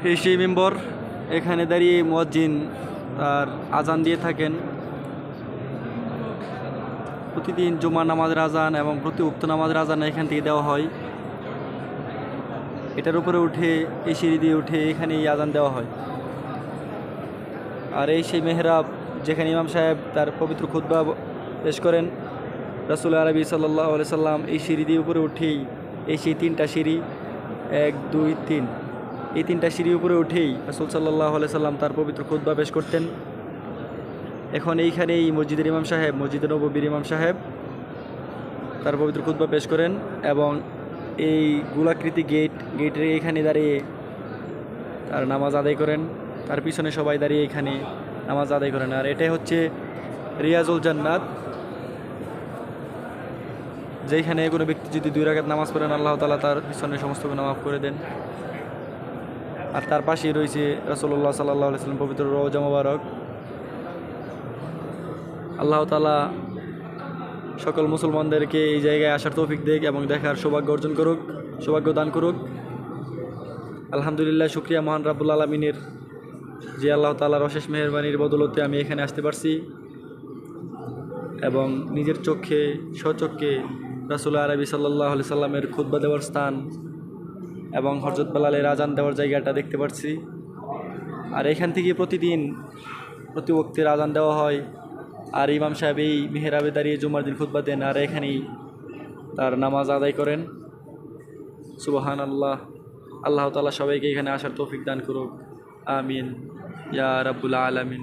এই সেই মেম্বর, এখানে দাঁড়িয়ে মুয়াজ্জিন আর আজান দিয়ে থাকেন। প্রতিদিন জুমার নামাজের আজান এবং প্রতি উক্ত নামাজের আজান এখান থেকে দেওয়া হয়। এটার উপরে উঠে, এই সিঁড়ি দিয়ে উঠে এখানে এই আজান দেওয়া হয়। আর এই সেই মেহরাব, যেখানে ইমাম সাহেব তার পবিত্র খুতবা পেশ করেন। রাসূল আরবি সাল্লাল্লাহু আলাইহি সাল্লাম এই সিঁড়ি দিয়ে উপরে উঠেই, এই সেই তিনটা সিঁড়ি, 1 2 3, এই তিনটা সিঁড়ি উপরে উঠেই রাসূল সাল্লাল্লাহু আলাইহি সাল্লাম তার পবিত্র খুতবা পেশ করতেন। এখন এইখানে এই মসজিদের ইমাম সাহেব, মসজিদে নববীর ইমাম সাহেব তার পবিত্র খুতবা পেশ করেন এবং এই গোলাকৃতি গেটের এখানে দাঁড়িয়ে তার নামাজ আদায় করেন। তার পিছনে সবাই দাঁড়িয়ে এখানে নামাজ আদায় করেন। আর এটাই হচ্ছে রিয়াজুল জান্নাত, যেখানে কোনো ব্যক্তি যদি 2 রাকাত নামাজ পড়েন, আল্লাহ তাআলা তার পিছনে সমস্ত গুনাহ মাফ করে দেন। আর তার পাশেই রয়েছে রাসূলুল্লাহ সাল্লাল্লাহু আলাইহি ওয়াসাল্লাম পবিত্র রওজা মোবারক। আল্লাহ তাআলা সকল মুসলমানদেরকে এই জায়গায় আসার তৌফিক দেখ এবং দেখার সৌভাগ্য অর্জন করুক, সৌভাগ্য দান করুক। আলহামদুলিল্লাহ, শুকরিয়া মহান রাব্বুল আলামিনের, যে আল্লাহ তাআলার অশেষ মেহেরবানির বদৌলতে আমি এখানে আসতে পারছি এবং নিজের চোখে, স্বচক্ষে রাসূল আরবি সাল্লাল্লাহু আলাইহি সাল্লামের খুতবা দেওয়ার স্থান এবং হযরত বেলালের আজান দেওয়ার জায়গাটা দেখতে পারছি। আর এখান থেকে প্রতিদিন প্রতি ওয়াক্তের আজান দেওয়া হয়। আর ইমাম সাহেব এই মেহরাবে দাঁড়িয়ে জুমার দিন খুতবা দেন আর এখানেই তার নামাজ আদায় করেন। সুবহানাল্লাহ। আল্লাহ তাআলা সবাইকে এখানে আসার তৌফিক দান করুক। আমিন ইয়া রাব্বুল আলামিন।